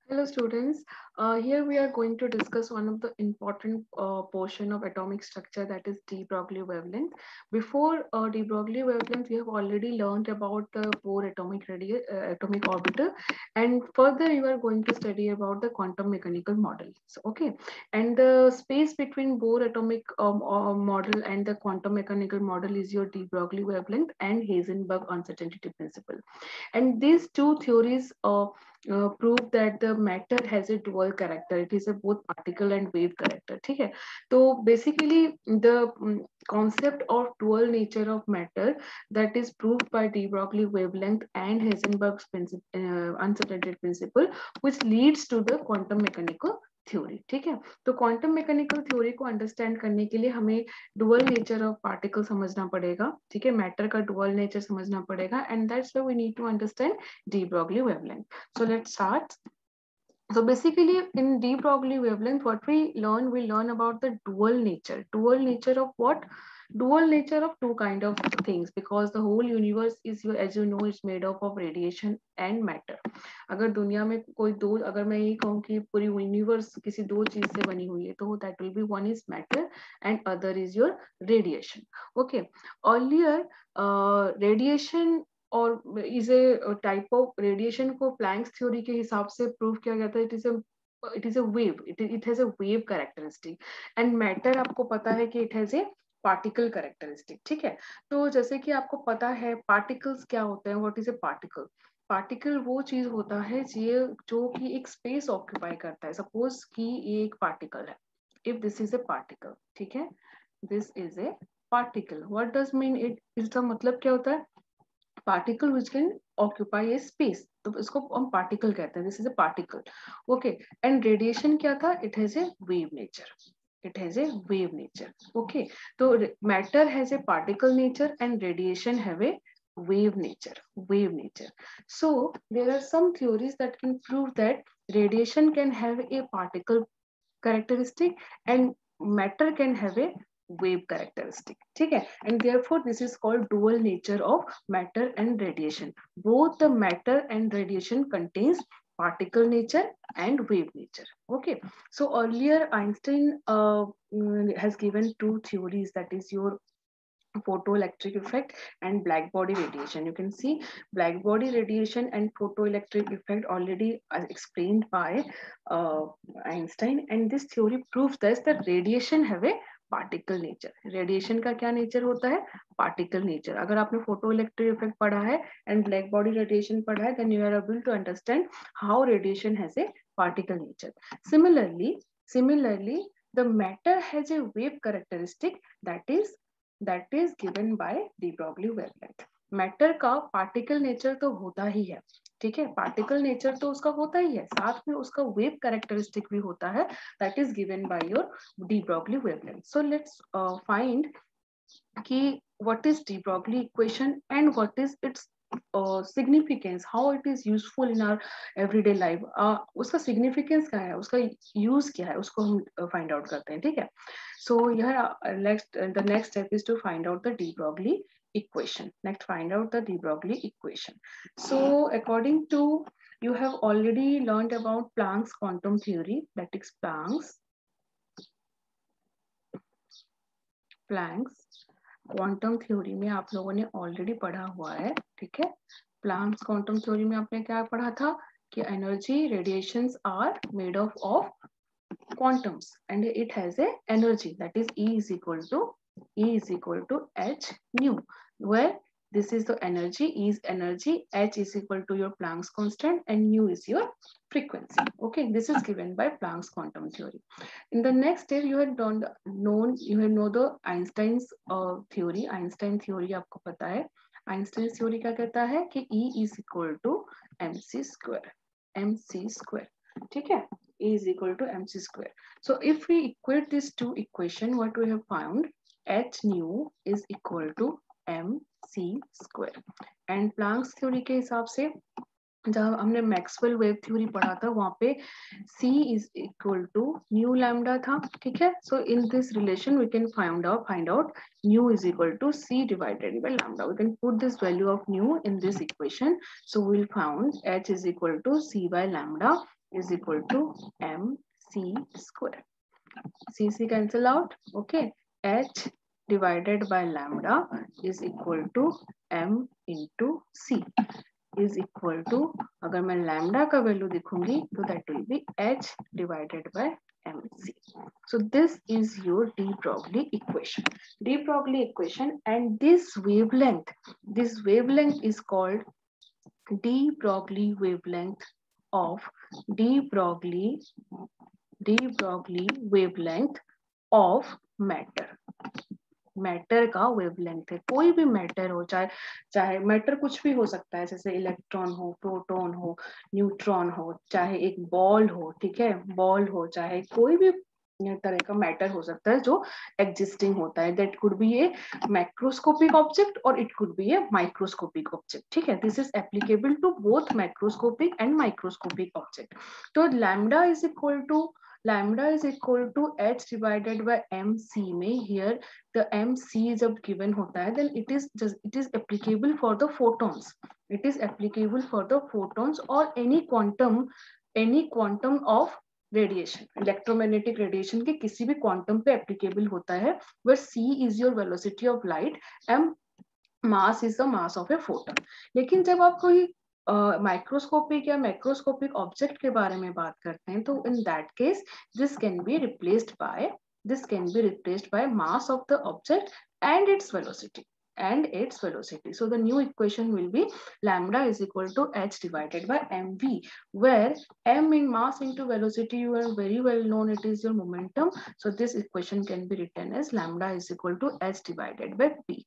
Hello students, here we are going to discuss one of the important portion of atomic structure, that is de Broglie wavelength. Before de Broglie wavelength, we have already learned about the Bohr atomic orbital, and further you are going to study about the quantum mechanical model. So, okay, and the space between Bohr atomic model and the quantum mechanical model is your de Broglie wavelength and Heisenberg uncertainty principle, and these two theories prove that the matter has a dual character. It is a both particle and wave character. ठीक है, तो basically the concept of dual nature of matter, that is proved by de Broglie wavelength and Heisenberg's uncertainty principle, which leads to the quantum mechanical theory. ठीक है, तो quantum mechanical theory को understand करने के लिए हमें डुअल नेचर ऑफ पार्टिकल समझना पड़ेगा. ठीक है, मैटर का डुअल नेचर समझना पड़ेगा, and that's why we need to understand de Broglie wavelength. So let's start. So basically in de Broglie wavelength, what we learn about the dual nature of what? Dual nature of two kind of things, because the whole universe is, as you know, is made up of radiation and matter. अगर दुनिया में कोई दो, अगर मैं ये कहूँ कि पूरी यूनिवर्स किसी दो चीज से बनी हुई है, तो that will be one is matter and other is your radiation. Okay, earlier radiation और is a type of radiation को प्लैंक्स थ्योरी के हिसाब से प्रूव किया गया था. It is a wave, it has a wave characteristic, and matter आपको पता है कि it has a particle characteristic. ठीक है, तो जैसे कि आपको पता है पार्टिकल्स क्या होते हैं. What is a particle? Particle वो चीज होता है जो कि एक स्पेस ऑक्यूपाई करता है. सपोज कि ये एक पार्टिकल है. If this is a particle, ठीक है, this is a particle. What does mean it? इसका मतलब क्या होता है? Particle which can occupy a space, तो इसको हम पार्टिकल कहते हैं. This is a particle. Okay, and radiation क्या था? It has a wave nature. It has a wave nature. Okay, तो matter has a particle nature and radiation have a wave nature. So there are some theories that can prove that radiation can have a particle characteristic and matter can have a wave characteristic. ठीक है, and therefore this is called dual nature of matter and radiation. Both the matter and radiation contains particle nature and wave nature. Okay, so earlier Einstein has given two theories, that is your photoelectric effect and black body radiation. You can see black body radiation and photoelectric effect already explained by uh, Einstein, and this theory proves this, that radiation have a particle nature. Radiation का क्या nature होता है? Particle nature. अगर आपने photo electric effect पढ़ा है and black body radiation पढ़ा है, then you are able to understand how radiation has a particle nature. Similarly, the matter has a wave characteristic, that is given by de Broglie wavelength. Matter का particle nature तो होता ही है. ठीक है, particle nature तो उसका होता ही है, साथ में उसका वेव कैरेक्टरिस्टिक भी होता है, that is given by your de Broglie wavelength. So let's find कि what is de Broglie equation and what is its significance, how it is useful in our everyday life. उसका significance क्या है, उसका use क्या है, उसको हम find out करते हैं. ठीक है, so the next step is to find out the de Broglie equation. Next, find out the de Broglie equation. So according to, you have already learned about Planck's quantum theory, that is Planck's quantum theory में आप लोगों ने already पढ़ा हुआ है. ठीक है, Planck's quantum theory में आपने क्या पढ़ा था कि energy radiations are made of quantums and it has a energy, that is E is equal to h nu, where this is the energy, E is energy, h is equal to your Planck's constant and nu is your frequency. Okay, this is given by Planck's quantum theory. In the next step, you have know the Einstein's theory. Einstein theory आपको पता है. Einstein theory क्या कहता है कि E is equal to mc square. ठीक है, E is equal to mc square. So if we equate these two equation, what we have found, h nu is equal to mc square. And Planck's theory के हिसाब से जब हमने Maxwell wave theory पढ़ा था वहां पे c is equal to nu lambda था, ठीक है. So in this relation we can find out nu is equal to c divided by lambda. We can put this value of nu in this equation. So we will found h is equal to c by lambda is equal to mc square. c cancel out. Okay, h divided by lambda is equal to m into c is equal to, अगर मैं lambda का value देखूंगी तो that will be h divided by mc. So this is your de Broglie equation. De Broglie equation, and this wavelength is called de Broglie wavelength of de Broglie wavelength of matter. Matter का wavelength है. कोई भी matter हो, चाहे matter कुछ भी हो सकता है, जैसे इलेक्ट्रॉन हो, प्रोटॉन हो, न्यूट्रॉन हो, चाहे एक बॉल हो, ठीक है, बॉल हो, चाहे कोई भी तरह का मैटर हो सकता है जो एग्जिस्टिंग होता है. That could be a macroscopic object और it could be a microscopic object, ठीक है. This is applicable to both macroscopic and microscopic object. तो lambda is equal to h divided by mc में here the mc जब given होता है then it is applicable for the photons. It is applicable for the photons or any quantum of radiation. Electromagnetic radiation के किसी भी quantum पे applicable होता है. where c is your velocity of light, m mass is the mass of a photon. लेकिन जब आप कोई माइक्रोस्कोपिक या मैक्रोस्कोपिक ऑब्जेक्ट के बारे में बात करते हैं तो in that case this can be replaced by mass of the object and its velocity. So the new equation will be lambda is equal to h divided by mv, where m in mass into velocity you are very well known, it is your momentum. So this equation can be written as lambda is equal to h divided by p.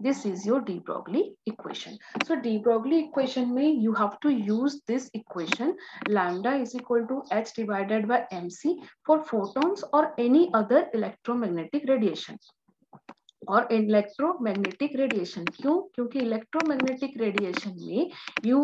This is your de Broglie equation. So de Broglie equation में you have to use this equation, lambda is equal to h divided by mc for photons or any other electromagnetic radiation. और electromagnetic radiation, क्यों? क्योंकि electromagnetic radiation में you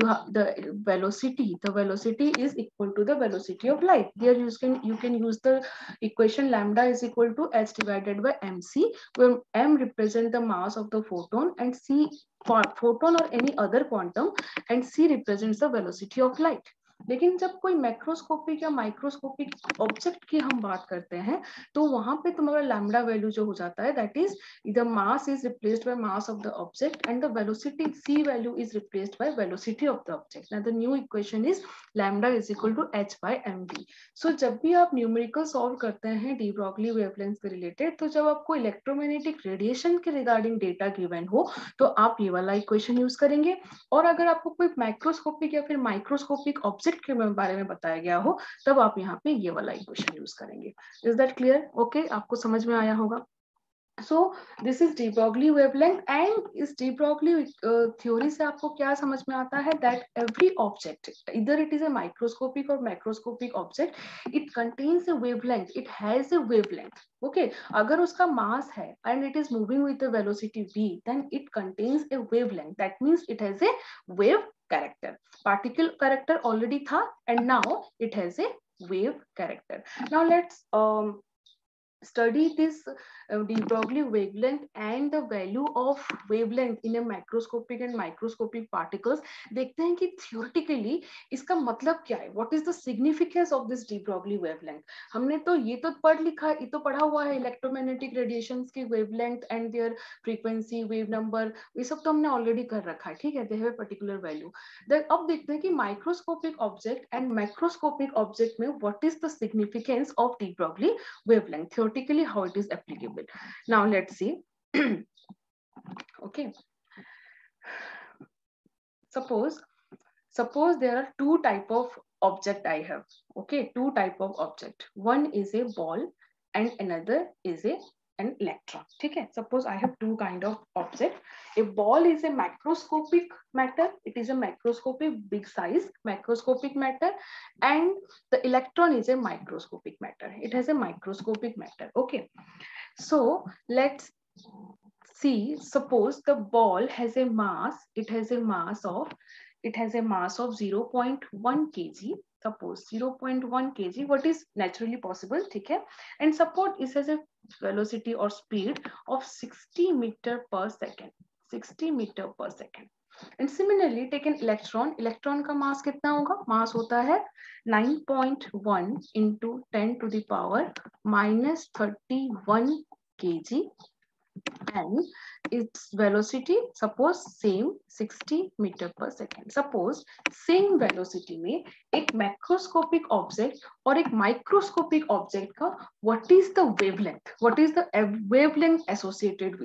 have the velocity is equal to the velocity of light. There you can use the equation lambda is equal to h divided by mc, where m represent the mass of the photon and c for photon or any other quantum, and c represents the velocity of light. लेकिन जब कोई macroscopic या microscopic object की हम बात करते हैं तो वहां पे तुम्हारा लैम्डा वैल्यू जो हो जाता है that is the mass is replaced by mass of the object and the velocity c value is replaced by velocity of the object. Now the new equation is lambda is equal to h by mv. So जब भी आप numerical solve करते हैं de Broglie wavelength से related, तो जब आपको electromagnetic radiation के रिगार्डिंग डेटा गिवन हो तो आप ये वाला इक्वेशन यूज करेंगे. और अगर आपको कोई माइक्रोस्कोपिक या फिर माइक्रोस्कोपिक ऑब्जेक्ट के बारे में बताया गया हो तब आप यहाँ पे ये वाला इक्वेशन यूज करेंगे. Is that clear? ओके, आपको समझ में आया होगा. So this is de Broglie wavelength, and इस de Broglie theory से आपको क्या समझ में आता है that every object, either it is a microscopic or macroscopic object, it contains a wavelength, it has a wavelength. Okay, अगर उसका mass है and it is moving with the velocity v, then it contains a wavelength. That means it has a wave character. Particle character already था and now it has a wave character. Now let's study this de Broglie wavelength and the value of wavelength in a macroscopic and microscopic particles. देखते हैं कि theoretically इसका मतलब क्या है. What is the significance of this de Broglie wavelength? हमने तो ये तो पढ़ा हुआ है electromagnetic radiations की wavelength and their frequency, wave number, ये सब तो हमने already कर रखा है, ठीक है. They have a particular value. Then अब देखते हैं कि microscopic object and macroscopic object में what is the significance of de Broglie wavelength, theoretically how it is applicable. Now let's see. Okay, suppose there are two type of object I have. Okay, two type of object. One is a ball and another is an electron. Okay, suppose I have two kind of object. A ball is a macroscopic matter, it is a macroscopic big size macroscopic matter, and the electron is a microscopic matter, it has a microscopic matter. Okay, so let's see, suppose the ball has a mass, it has a mass of 0.1 kg. Suppose 0.1 kg, what is naturally possible, ठीक है? And suppose it has a velocity or speed of 60 meter per second. 60 meter per second. And similarly, take an electron. Electron का mass कितना होगा? Mass होता है 9.1 into 10 to the power minus 31 kg. And its velocity suppose same 60 meter per second. Suppose same velocity में एक macroscopic object और एक microscopic object का what is the wavelength, what is the wavelength associated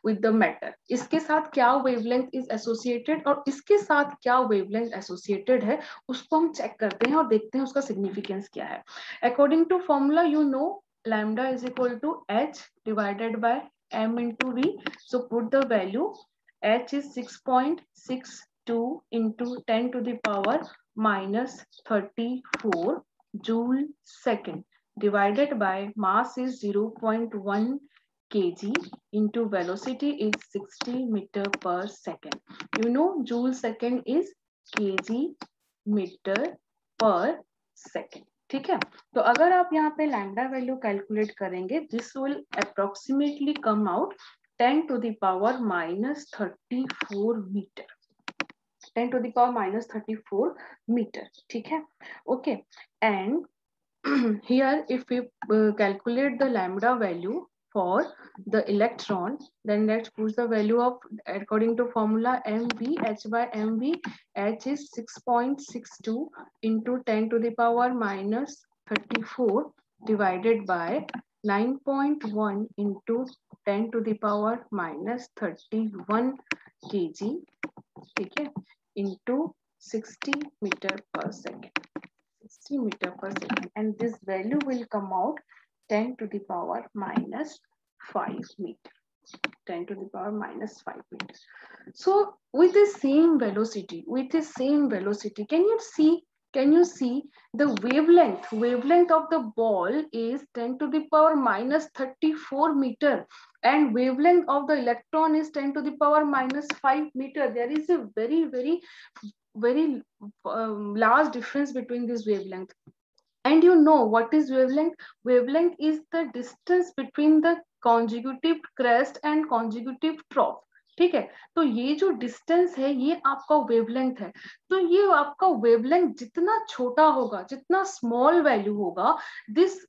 with the matter, इसके साथ क्या wavelength is associated और इसके साथ क्या wavelength associated है, उसको हम check करते हैं और देखते हैं उसका significance क्या है. According to formula, you know lambda is equal to h divided by m into v. So put the value. H is 6.62 into 10 to the power minus 34 joule second divided by mass is 0.1 kg into velocity is 60 meter per second. You know joule second is kg meter per second. ठीक है, तो अगर आप यहाँ पे lambda value calculate करेंगे, this will approximately come out 10 to the power minus 34 meter. 10 to the power minus 34 meter. ठीक है, okay. And here if we calculate the lambda value for the electron, then let's put the value of, according to formula mv, h by mv, h is 6.62 into 10 to the power minus 34 divided by 9.1 into 10 to the power minus 31 kg, ठीक है, into 60 meter per second. 60 meter per second, and this value will come out 10 to the power minus 5 meter. 10 to the power minus 5 meters. So with the same velocity, can you see the wavelength of the ball is 10 to the power minus 34 meter, and wavelength of the electron is 10 to the power minus 5 meter. There is a very large difference between this wavelength. And you know what is wavelength? Wavelength is the distance between the conjugative crest and conjugative trough. ठीक है, तो ये जो distance है ये आपका wavelength है. तो ये आपका वेवलेंथ जितना छोटा होगा, जितना स्मॉल वैल्यू होगा, this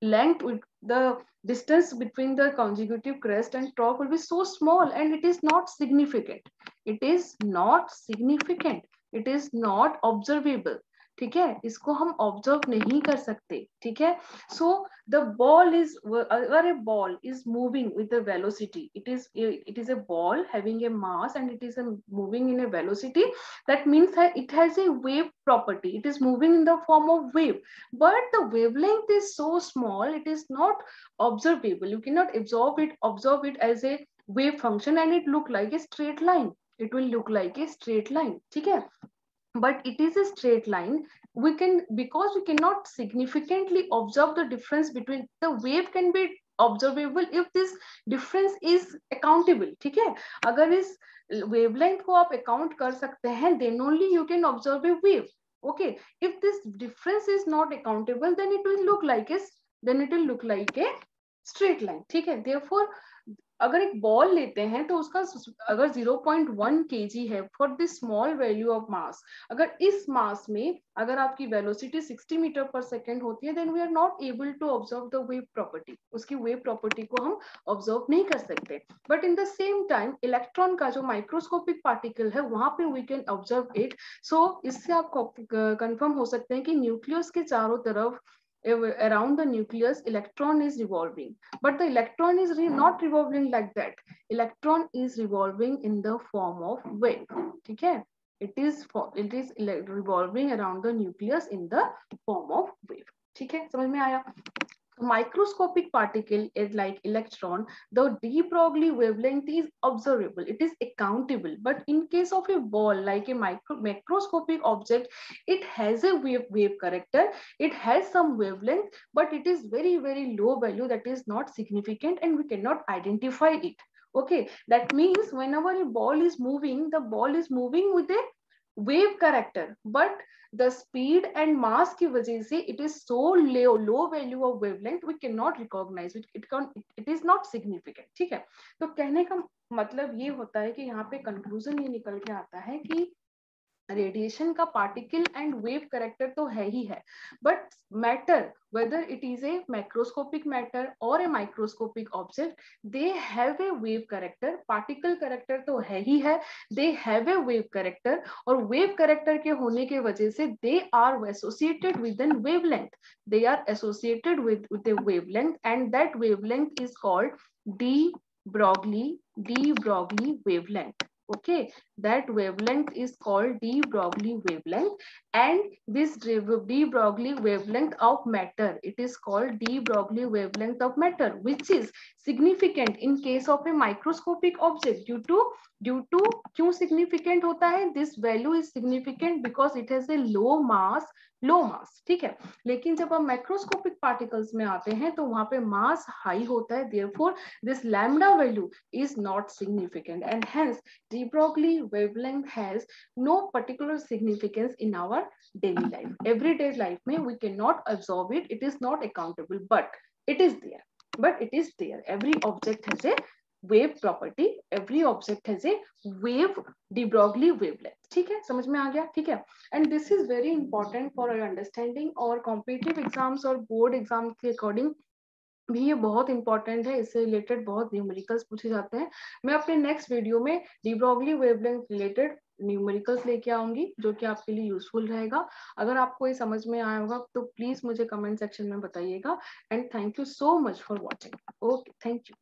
length with the distance between the conjugative crest and trough will be so small, and it is not significant. It is not significant. It is not observable. ठीक है, इसको हम observe नहीं कर सकते. ठीक है, सो द बॉल इज, अगर a ball is moving with the velocity, it is a ball having a mass and it is moving in a velocity, that means it has a wave property. It is moving in the form of wave, but the wavelength is so small, it is not observable. You cannot observe it as a wave function, and it look like a straight line. It will look like a straight line. ठीक है, but it is a straight line. Because we cannot significantly observe the difference between the wave, can be observable if this difference is accountable. ठीक है, अगर इस wavelength को आप account कर सकते हैं, then only you can observe a wave. Okay, if this difference is not accountable, then it will look like a straight line. ठीक है, therefore अगर एक बॉल लेते हैं तो उसका अगर 0.1 kg है for this small value of mass, अगर इस मास में अगर आपकी वेलोसिटी 60 मीटर पर सेकेंड होती है, then we are not able to observe the wave property. उसकी वेव प्रॉपर्टी को हम ऑब्जर्व नहीं कर सकते. But in the same time electron का जो माइक्रोस्कोपिक पार्टिकल है वहां पे we can observe it. So इससे आप कंफर्म हो सकते हैं कि न्यूक्लियस के चारों तरफ, around the nucleus, electron is revolving, but the electron is not revolving like that. Electron is revolving in the form of wave. ठीक है, it is revolving around the nucleus in the form of wave. ठीक है, समझ में आया? Microscopic particle is like electron, the de Broglie wavelength is observable, it is accountable. But in case of a ball like a macroscopic object, it has a wave character, it has some wavelength, but it is very low value, that is not significant, and we cannot identify it. Okay, that means whenever a ball is moving, the ball is moving with a wave character, but the speed and mass की वजह से it is so low value of wavelength we cannot recognize it, it is not significant. ठीक है, तो कहने का मतलब ये होता है कि यहाँ पे कंक्लूजन ये निकल के आता है कि रेडिएशन का पार्टिकल एंड वेव करेक्टर तो है ही है, but matter whether it is a macroscopic matter or a microscopic object, they have a wave character. particle character तो है ही है, they have a wave character, और wave character के होने के वजह से they are associated with an wavelength, they are associated with a wavelength, and that wavelength is called de Broglie wavelength. Okay, that wavelength is called de Broglie wavelength, and this de Broglie wavelength of matter, it is called de Broglie wavelength of matter, which is significant in case of a microscopic object due to क्यों significant होता है, this value is significant because it has a low mass. ठीक है, लेकिन जब हम microscopic particles में आते हैं तो वहां पे मास हाई होता है, therefore this lambda value is not significant, and hence de Broglie wavelength has no particular significance in our daily life. Everyday life में we cannot absorb it, it is not accountable, but it is there. Every object has a wave property, every object has a wave de Broglie wavelength. ठीक है, समझ में आ गया? ठीक है, and this is very important for our understanding, और competitive exams और board exams के according भी ये बहुत इंपॉर्टेंट है, इससे रिलेटेड बहुत न्यूमेरिकल्स पूछे जाते हैं. मैं अपने नेक्स्ट वीडियो में de Broglie wavelength related numericals लेके आऊंगी जो कि आपके लिए यूजफुल रहेगा. अगर आपको ये समझ में आया होगा तो प्लीज मुझे कमेंट सेक्शन में बताइएगा, and thank you so much for watching. Okay, thank you.